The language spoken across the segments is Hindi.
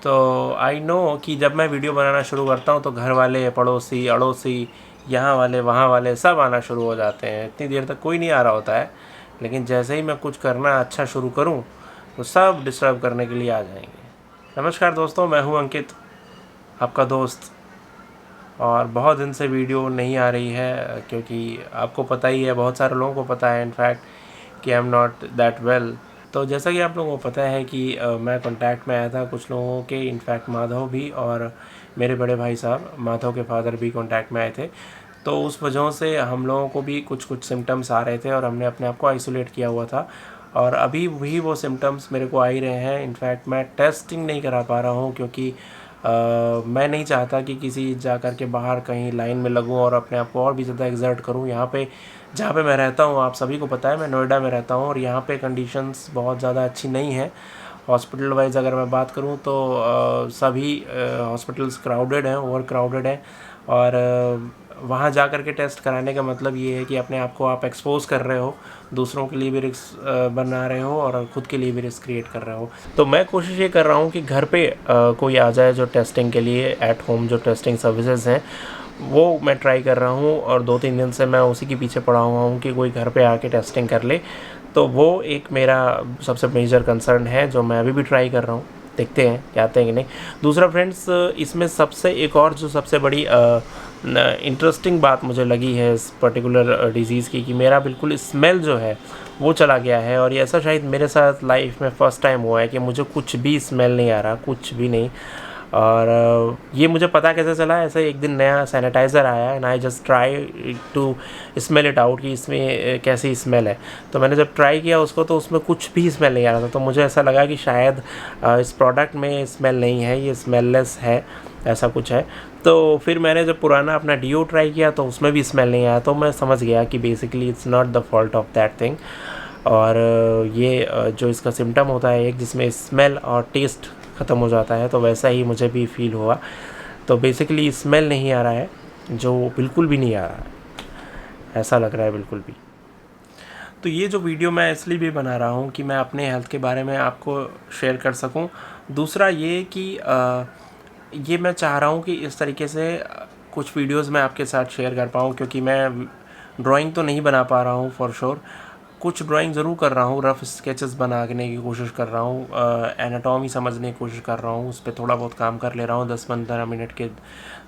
तो आई नो कि जब मैं वीडियो बनाना शुरू करता हूँ तो घर वाले, पड़ोसी, अड़ोसी, यहाँ वाले, वहाँ वाले सब आना शुरू हो जाते हैं। इतनी देर तक कोई नहीं आ रहा होता है, लेकिन जैसे ही मैं कुछ करना अच्छा शुरू करूँ तो सब डिस्टर्ब करने के लिए आ जाएंगे। नमस्कार दोस्तों, मैं हूँ अंकित, आपका दोस्त। और बहुत दिन से वीडियो नहीं आ रही है क्योंकि आपको पता ही है, बहुत सारे लोगों को पता है इनफैक्ट, कि I am not that well. तो जैसा कि आप लोगों को पता है कि मैं कांटेक्ट में आया था कुछ लोगों के, इनफैक्ट माधव भी, और मेरे बड़े भाई साहब माधव के फादर भी कांटेक्ट में आए थे। तो उस वजह से हम लोगों को भी कुछ कुछ सिम्टम्स आ रहे थे और हमने अपने आप को आइसोलेट किया हुआ था। और अभी भी वो सिम्टम्स मेरे को आ ही रहे हैं। इनफैक्ट मैं टेस्टिंग नहीं करा पा रहा हूँ क्योंकि मैं नहीं चाहता कि किसी जा कर के बाहर कहीं लाइन में लगूं और अपने आप को और भी ज़्यादा एग्जर्ट करूं। यहाँ पे जहाँ पे मैं रहता हूँ, आप सभी को पता है, मैं नोएडा में रहता हूँ और यहाँ पे कंडीशंस बहुत ज़्यादा अच्छी नहीं है। हॉस्पिटल वाइज अगर मैं बात करूँ तो सभी हॉस्पिटल्स क्राउडेड हैं, ओवर क्राउडेड हैं। और वहाँ जा कर के टेस्ट कराने का मतलब ये है कि अपने आप को आप एक्सपोज कर रहे हो, दूसरों के लिए भी रिस्क बना रहे हो और ख़ुद के लिए भी रिस्क क्रिएट कर रहे हो। तो मैं कोशिश ये कर रहा हूँ कि घर पे कोई आ जाए जो टेस्टिंग के लिए, एट होम जो टेस्टिंग सर्विसेज हैं वो मैं ट्राई कर रहा हूँ। और 2-3 दिन से मैं उसी के पीछे पड़ा हुआ हूँ कि कोई घर पे आके टेस्टिंग कर ले। तो वो एक मेरा सबसे मेजर कंसर्न है जो मैं अभी भी ट्राई कर रहा हूँ। देखते हैं क्या आते हैं कि नहीं। दूसरा फ्रेंड्स, इसमें सबसे एक और जो सबसे बड़ी इंटरेस्टिंग बात मुझे लगी है इस पर्टिकुलर डिज़ीज़ की, कि मेरा बिल्कुल स्मेल जो है वो चला गया है। और ये ऐसा शायद मेरे साथ लाइफ में फ़र्स्ट टाइम हुआ है कि मुझे कुछ भी स्मेल नहीं आ रहा, कुछ भी नहीं। और ये मुझे पता कैसे चला, ऐसे एक दिन नया सैनिटाइज़र आया and I just try to smell it out कि इसमें कैसी स्मेल है। तो मैंने जब ट्राई किया उसको तो उसमें कुछ भी स्मेल नहीं आ रहा था। तो मुझे ऐसा लगा कि शायद इस प्रोडक्ट में स्मेल नहीं है, ये स्मेललेस है, ऐसा कुछ है। तो फिर मैंने जब पुराना अपना डीओ ट्राई किया तो उसमें भी स्मेल नहीं आया। तो मैं समझ गया कि basically it's not the fault of that thing. और ये जो इसका सिम्टम होता है एक, जिसमें स्मेल और टेस्ट ख़त्म हो जाता है, तो वैसा ही मुझे भी फील हुआ। तो बेसिकली स्मेल नहीं आ रहा है, जो बिल्कुल भी नहीं आ रहा है, ऐसा लग रहा है बिल्कुल भी। तो ये जो वीडियो मैं इसलिए भी बना रहा हूँ कि मैं अपने हेल्थ के बारे में आपको शेयर कर सकूँ। दूसरा ये कि ये मैं चाह रहा हूँ कि इस तरीके से कुछ वीडियोस मैं आपके साथ शेयर कर पाऊँ, क्योंकि मैं ड्राइंग तो नहीं बना पा रहा हूँ फॉर श्योर। कुछ ड्राइंग ज़रूर कर रहा हूँ, रफ़ स्केचेस बनाने की कोशिश कर रहा हूँ, एनाटॉमी समझने की कोशिश कर रहा हूँ, उस पर थोड़ा बहुत काम कर ले रहा हूँ 10-15 मिनट के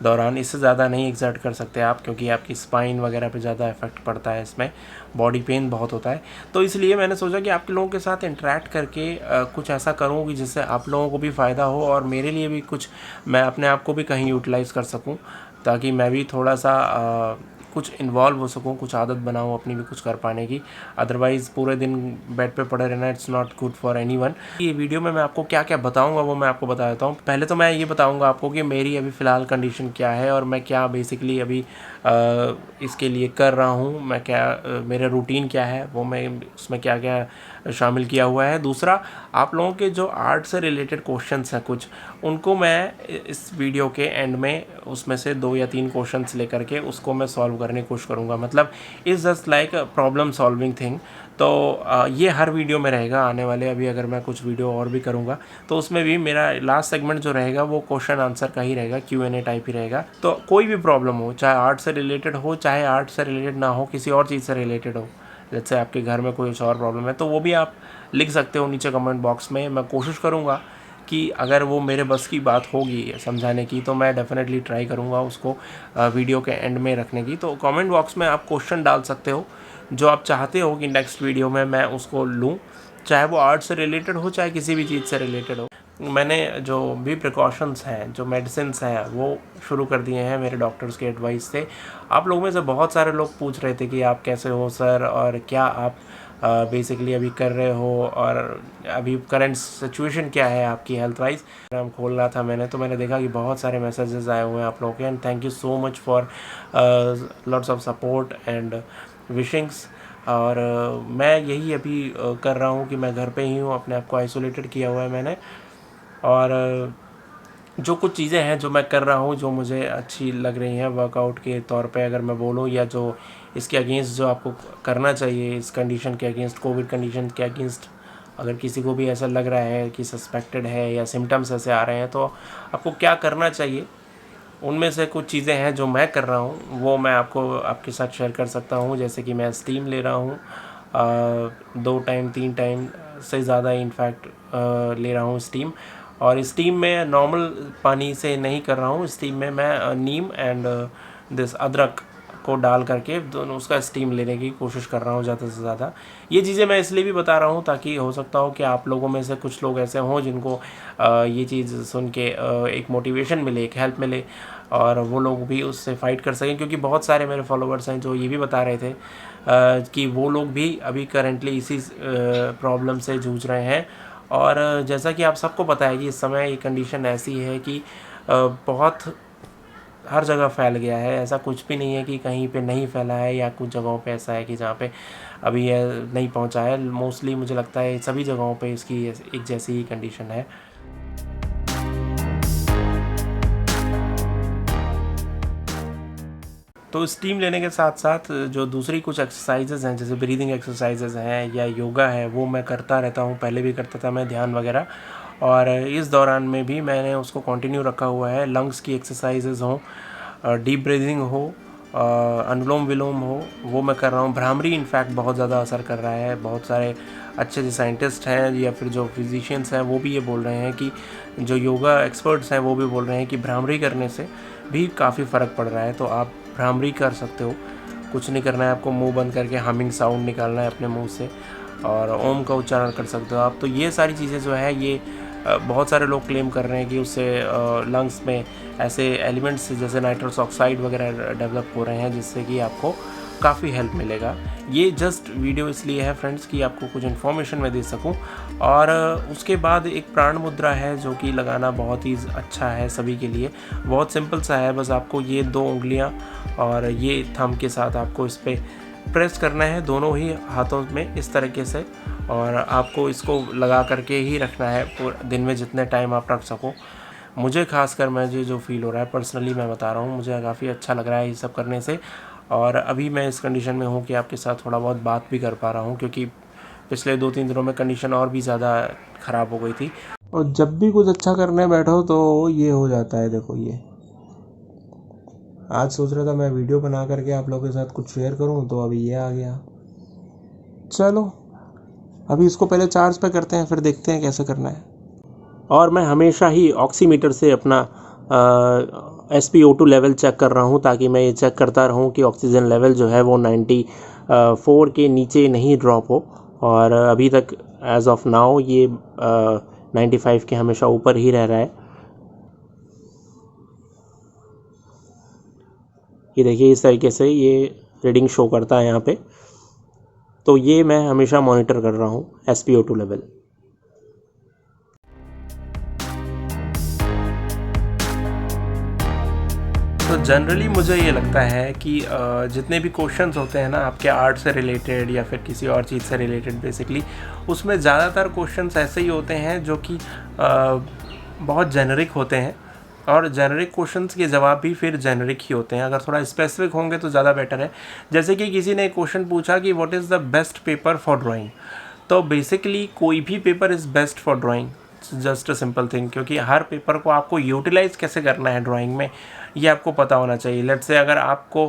दौरान। इससे ज़्यादा नहीं एग्जर्ट कर सकते आप, क्योंकि आपकी स्पाइन वगैरह पे ज़्यादा इफेक्ट पड़ता है, इसमें बॉडी पेन बहुत होता है। तो इसलिए मैंने सोचा कि आप लोगों के साथ इंटरेक्ट करके कुछ ऐसा करूँ कि जिससे आप लोगों को भी फ़ायदा हो और मेरे लिए भी कुछ, मैं अपने आप को भी कहीं यूटिलाइज़ कर सकूँ, ताकि मैं भी थोड़ा सा कुछ इन्वॉल्व हो सकूँ, कुछ आदत बनाऊँ अपनी भी कुछ कर पाने की। अदरवाइज़ पूरे दिन बेड पे पड़े रहना, it's not good for anyone. ये वीडियो में मैं आपको क्या क्या बताऊँगा वो मैं आपको बता देता हूँ। पहले तो मैं ये बताऊँगा आपको कि मेरी अभी फ़िलहाल कंडीशन क्या है और मैं क्या बेसिकली अभी इसके लिए कर रहा हूँ। मैं क्या मेरा रूटीन क्या है, वो मैं उसमें क्या क्या शामिल किया हुआ है। दूसरा, आप लोगों के जो आर्ट से रिलेटेड क्वेश्चंस हैं कुछ, उनको मैं इस वीडियो के एंड में उसमें से 2 या 3 क्वेश्चंस लेकर के उसको मैं सॉल्व करने की कोशिश करूँगा। मतलब is just like problem solving thing. तो ये हर वीडियो में रहेगा आने वाले। अभी अगर मैं कुछ वीडियो और भी करूँगा तो उसमें भी मेरा लास्ट सेगमेंट जो रहेगा वो क्वेश्चन आंसर का ही रहेगा, Q&A टाइप ही रहेगा। तो कोई भी प्रॉब्लम हो, चाहे आर्ट से रिलेटेड हो, चाहे आर्ट से रिलेटेड ना हो, किसी और चीज़ से रिलेटेड हो, जैसे आपके घर में कोई और प्रॉब्लम है, तो वो भी आप लिख सकते हो नीचे कमेंट बॉक्स में। मैं कोशिश करूँगा कि अगर वो मेरे बस की बात होगी समझाने की तो मैं डेफिनेटली ट्राई करूँगा उसको वीडियो के एंड में रखने की। तो कमेंट बॉक्स में आप क्वेश्चन डाल सकते हो जो आप चाहते हो कि नेक्स्ट वीडियो में मैं उसको लूँ, चाहे वो आर्ट से रिलेटेड हो, चाहे किसी भी चीज़ से रिलेटेड हो। मैंने जो भी प्रिकॉशंस हैं, जो मेडिसिन्स हैं, वो शुरू कर दिए हैं मेरे डॉक्टर्स के एडवाइस से। आप लोगों में से बहुत सारे लोग पूछ रहे थे कि आप कैसे हो सर, और क्या आप बेसिकली अभी कर रहे हो, और अभी करंट सिचुएशन क्या है आपकी हेल्थ वाइज। नाम खोल रहा था मैंने, तो मैंने देखा कि बहुत सारे मैसेजेस आए हुए हैं आप लोगों के, and thank you so much for lots of support and wishings. और मैं यही अभी कर रहा हूँ कि मैं घर पे ही हूँ, अपने आप को आइसोलेटेड किया हुआ है मैंने। और जो कुछ चीज़ें हैं जो मैं कर रहा हूँ, जो मुझे अच्छी लग रही हैं वर्कआउट के तौर पे अगर मैं बोलूँ, या जो इसके अगेंस्ट जो आपको करना चाहिए, इस कंडीशन के अगेंस्ट, कोविड कंडीशन के अगेंस्ट अगर किसी को भी ऐसा लग रहा है कि सस्पेक्टेड है या सिम्टम्स ऐसे आ रहे हैं तो आपको क्या करना चाहिए, उनमें से कुछ चीज़ें हैं जो मैं कर रहा हूँ, वो मैं आपके साथ शेयर कर सकता हूँ। जैसे कि मैं स्टीम ले रहा हूँ 2 टाइम 3 टाइम से ज़्यादा इनफैक्ट ले रहा हूँ स्टीम। और स्टीम में नॉर्मल पानी से नहीं कर रहा हूँ, स्टीम में मैं नीम एंड दिस अदरक को डाल करके दोनों उसका स्टीम लेने की कोशिश कर रहा हूँ ज़्यादा से ज़्यादा। ये चीज़ें मैं इसलिए भी बता रहा हूँ ताकि हो सकता हो कि आप लोगों में से कुछ लोग ऐसे हों जिनको ये चीज़ सुन के एक मोटिवेशन मिले, एक हेल्प मिले और वो लोग भी उससे फ़ाइट कर सकें। क्योंकि बहुत सारे मेरे फॉलोअर्स हैं जो ये भी बता रहे थे कि वो लोग भी अभी करेंटली इसी प्रॉब्लम से जूझ रहे हैं। और जैसा कि आप सबको पता है कि इस समय ये कंडीशन ऐसी है कि बहुत हर जगह फैल गया है। ऐसा कुछ भी नहीं है कि कहीं पे नहीं फैला है या कुछ जगहों पे ऐसा है कि जहाँ पे अभी ये नहीं पहुँचा है। मोस्टली मुझे लगता है सभी जगहों पे इसकी एक जैसी ही कंडीशन है। तो स्टीम लेने के साथ साथ जो दूसरी कुछ एक्सरसाइजेज़ हैं, जैसे ब्रीदिंग एक्सरसाइजेज़ हैं या योगा है, वो मैं करता रहता हूँ। पहले भी करता था मैं ध्यान वगैरह, और इस दौरान में भी मैंने उसको कंटिन्यू रखा हुआ है। लंग्स की एक्सरसाइजेज़ हों, डीप ब्रीदिंग हो, अनुलोम विलोम हो, वो मैं कर रहा हूँ। भ्रामरी इनफैक्ट बहुत ज़्यादा असर कर रहा है। बहुत सारे अच्छे जो साइंटिस्ट हैं या फिर जो फिजिशियंस हैं वो भी ये बोल रहे हैं कि जो योगा एक्सपर्ट्स हैं वो भी बोल रहे हैं कि भ्रामरी करने से भी काफ़ी फ़र्क पड़ रहा है। तो आप भ्रामरी कर सकते हो, कुछ नहीं करना है आपको, मुंह बंद करके हमिंग साउंड निकालना है अपने मुंह से और ओम का उच्चारण कर सकते हो आप। तो ये सारी चीज़ें जो है ये बहुत सारे लोग क्लेम कर रहे हैं कि उससे लंग्स में ऐसे एलिमेंट्स जैसे नाइट्रस ऑक्साइड वगैरह डेवलप हो रहे हैं जिससे कि आपको काफ़ी हेल्प मिलेगा। ये जस्ट वीडियो इसलिए है फ्रेंड्स कि आपको कुछ इन्फॉर्मेशन मैं दे सकूं। और उसके बाद एक प्राण मुद्रा है जो कि लगाना बहुत ही अच्छा है सभी के लिए। बहुत सिंपल सा है, बस आपको ये 2 उंगलियां और ये थंब के साथ आपको इस पर प्रेस करना है दोनों ही हाथों में इस तरीके से, और आपको इसको लगा करके ही रखना है पूरे दिन में जितने टाइम आप रख सको। मुझे खासकर मुझे जो फील हो रहा है पर्सनली मैं बता रहा हूँ, मुझे काफ़ी अच्छा लग रहा है ये सब करने से। और अभी मैं इस कंडीशन में हूँ कि आपके साथ थोड़ा बहुत बात भी कर पा रहा हूँ, क्योंकि पिछले 2-3 दिनों में कंडीशन और भी ज़्यादा ख़राब हो गई थी। और जब भी कुछ अच्छा करने बैठो तो ये हो जाता है। देखो, ये आज सोच रहा था मैं वीडियो बना करके आप लोगों के साथ कुछ शेयर करूं, तो अभी ये आ गया। चलो अभी इसको पहले चार्ज पे करते हैं, फिर देखते हैं कैसे करना है। और मैं हमेशा ही ऑक्सीमीटर से अपना SpO2 लेवल चेक कर रहा हूं, ताकि मैं ये चेक करता रहूं कि ऑक्सीजन लेवल जो है वो 94 के नीचे नहीं ड्रॉप हो। और अभी तक एज ऑफ नाउ ये 95 के हमेशा ऊपर ही रह रहा है। ये देखिए इस तरीके से ये रीडिंग शो करता है यहाँ पे। तो ये मैं हमेशा मॉनिटर कर रहा हूँ SpO2 लेवल। तो जनरली मुझे ये लगता है कि जितने भी क्वेश्चंस होते हैं ना आपके आर्ट से रिलेटेड या फिर किसी और चीज़ से रिलेटेड, बेसिकली उसमें ज़्यादातर क्वेश्चंस ऐसे ही होते हैं जो कि बहुत जेनरिक होते हैं, और जेनरिक क्वेश्चंस के जवाब भी फिर जेनरिक ही होते हैं। अगर थोड़ा स्पेसिफिक होंगे तो ज़्यादा बेटर है। जैसे कि किसी ने एक क्वेश्चन पूछा कि what is the best paper for drawing, तो बेसिकली कोई भी paper is best for drawing, just a simple thing. क्योंकि हर पेपर को आपको यूटिलाइज़ कैसे करना है ड्राइंग में ये आपको पता होना चाहिए। लेट्स से अगर आपको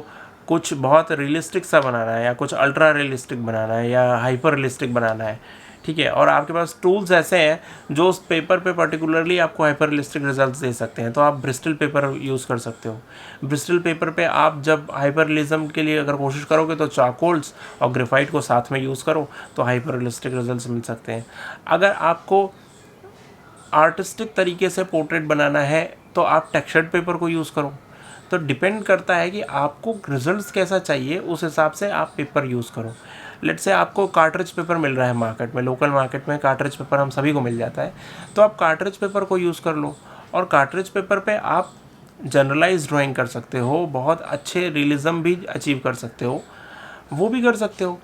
कुछ बहुत रियलिस्टिक सा बनाना है या कुछ अल्ट्रा रियलिस्टिक बनाना है या हाइपर रियलिस्टिक बनाना है, ठीक है, और आपके पास टूल्स ऐसे हैं जो उस पेपर पे पर्टिकुलरली आपको हाइपर रियलिस्टिक रिजल्ट्स दे सकते हैं, तो आप ब्रिस्टल पेपर यूज़ कर सकते हो। ब्रिस्टल पेपर पे आप जब हाइपर रियलिज्म के लिए अगर कोशिश करोगे तो चारकोल्स और ग्रेफाइट को साथ में यूज़ करो तो हाइपर रियलिस्टिक रिजल्ट्स मिल सकते हैं। अगर आपको आर्टिस्टिक तरीके से पोर्ट्रेट बनाना है तो आप टेक्सचर्ड पेपर को यूज़ करो। तो डिपेंड करता है कि आपको रिजल्ट्स कैसा चाहिए, उस हिसाब से आप पेपर यूज़ करो। लेट्स से आपको कार्ट्रिज पेपर मिल रहा है मार्केट में, लोकल मार्केट में कार्ट्रिज पेपर हम सभी को मिल जाता है, तो आप कार्ट्रिज पेपर को यूज़ कर लो। और कार्ट्रिज पेपर पे आप जनरलाइज ड्राइंग कर सकते हो, बहुत अच्छे रियलिज्म भी अचीव कर सकते हो, वो भी कर सकते हो।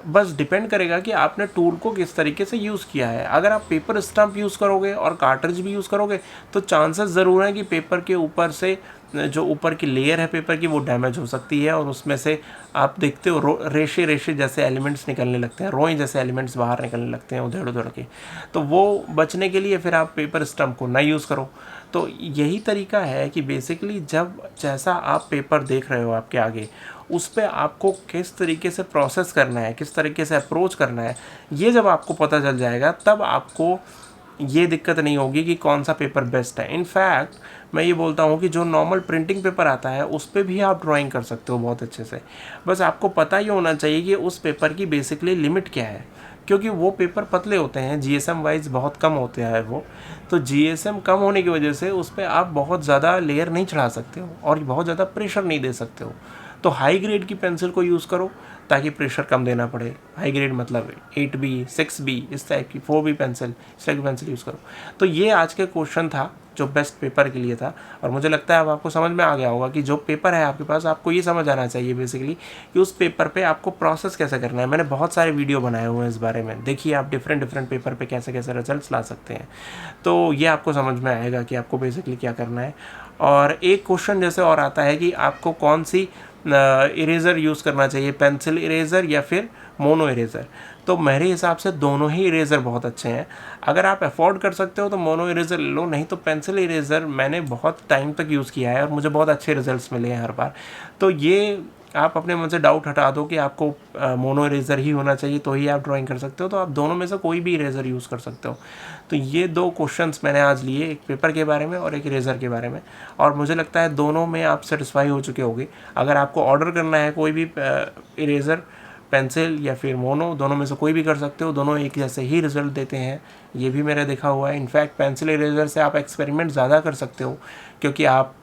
बस डिपेंड करेगा कि आपने टूल को किस तरीके से यूज़ किया है। अगर आप पेपर स्टम्प यूज़ करोगे और कार्ट्रिज भी यूज़ करोगे तो चांसेस ज़रूर हैं कि पेपर के ऊपर से जो ऊपर की लेयर है पेपर की वो डैमेज हो सकती है और उसमें से आप देखते हो रेशे रेशे जैसे एलिमेंट्स निकलने लगते हैं, रोए जैसे एलिमेंट्स बाहर निकलने लगते हैं उधड़ उधड़ के। तो वो बचने के लिए फिर आप पेपर स्टम्प को ना यूज़ करो। तो यही तरीका है कि बेसिकली जब जैसा आप पेपर देख रहे हो आपके आगे, उस पर आपको किस तरीके से प्रोसेस करना है, किस तरीके से अप्रोच करना है, ये जब आपको पता चल जाएगा तब आपको ये दिक्कत नहीं होगी कि कौन सा पेपर बेस्ट है। इनफैक्ट मैं ये बोलता हूँ कि जो नॉर्मल प्रिंटिंग पेपर आता है उस पर भी आप ड्राइंग कर सकते हो बहुत अच्छे से। बस आपको पता ही होना चाहिए कि उस पेपर की बेसिकली लिमिट क्या है, क्योंकि वो पेपर पतले होते हैं, जीएसएम वाइज बहुत कम होते हैं वो। तो जीएसएम कम होने की वजह से उस पर आप बहुत ज़्यादा लेयर नहीं चढ़ा सकते हो और बहुत ज़्यादा प्रेशर नहीं दे सकते हो। तो हाई ग्रेड की पेंसिल को यूज़ करो ताकि प्रेशर कम देना पड़े। हाई ग्रेड मतलब 8B 6B इस टाइप की, 4B पेंसिल, इस टाइप की पेंसिल यूज़ करो। तो ये आज के क्वेश्चन था जो बेस्ट पेपर के लिए था, और मुझे लगता है अब आपको समझ में आ गया होगा कि जो पेपर है आपके पास, आपको ये समझ आना चाहिए बेसिकली कि उस पेपर पे आपको प्रोसेस कैसे करना है। मैंने बहुत सारे वीडियो बनाए हुए हैं इस बारे में, देखिए आप डिफरेंट पेपर पे कैसे कैसे रिजल्ट्स ला सकते हैं। तो ये आपको समझ में आएगा कि आपको बेसिकली क्या करना है। और एक क्वेश्चन जैसे और आता है कि आपको कौन सी इरेज़र यूज़ करना चाहिए, पेंसिल इरेज़र या फिर मोनो इरेज़र। तो मेरे हिसाब से दोनों ही इरेज़र बहुत अच्छे हैं। अगर आप अफोर्ड कर सकते हो तो मोनो इरेज़र ले लो, नहीं तो पेंसिल इरेज़र मैंने बहुत टाइम तक यूज़ किया है और मुझे बहुत अच्छे रिजल्ट्स मिले हैं हर बार। तो ये आप अपने मन से डाउट हटा दो कि आपको मोनो इरेज़र ही होना चाहिए तो ही आप ड्राइंग कर सकते हो, तो आप दोनों में से कोई भी इरेज़र यूज़ कर सकते हो। तो ये 2 क्वेश्चंस मैंने आज लिए, एक पेपर के बारे में और एक इरेज़र के बारे में, और मुझे लगता है दोनों में आप सेटिस्फाई हो चुके होंगे। अगर आपको ऑर्डर करना है कोई भी इरेज़र, पेंसिल या फिर मोनो, दोनों में से कोई भी कर सकते हो, दोनों एक जैसे ही रिज़ल्ट देते हैं, ये भी मैंने देखा हुआ है। इनफैक्ट पेंसिल इरेज़र से आप एक्सपेरिमेंट ज़्यादा कर सकते हो क्योंकि आप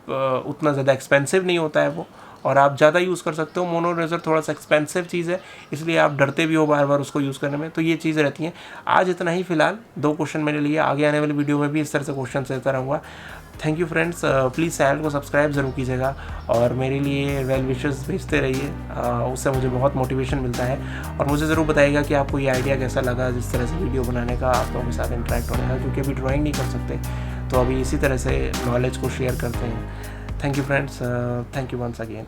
उतना ज़्यादा एक्सपेंसिव नहीं होता है वो, और आप ज़्यादा यूज़ कर सकते हो। मोनो इरेज़र थोड़ा सा एक्सपेंसिव चीज़ है, इसलिए आप डरते भी हो बार बार उसको यूज़ करने में। तो ये चीज़ रहती है। आज इतना ही फ़िलहाल 2 क्वेश्चन मैंने लिए, आगे आने वाली वीडियो में भी इस तरह से क्वेश्चन देता रहूँगा। Thank you friends, please channel को सब्सक्राइब ज़रूर कीजिएगा और मेरे लिए वेल विशेस भेजते रहिए, उससे मुझे बहुत मोटिवेशन मिलता है। और मुझे ज़रूर बताइएगा कि आपको ये आइडिया कैसा लगा जिस तरह से वीडियो बनाने का, आप लोगों के साथ इंटरेक्ट होने का, क्योंकि अभी ड्राइंग नहीं कर सकते तो अभी इसी तरह से नॉलेज को शेयर करते हैं। Thank you friends, thank you once again.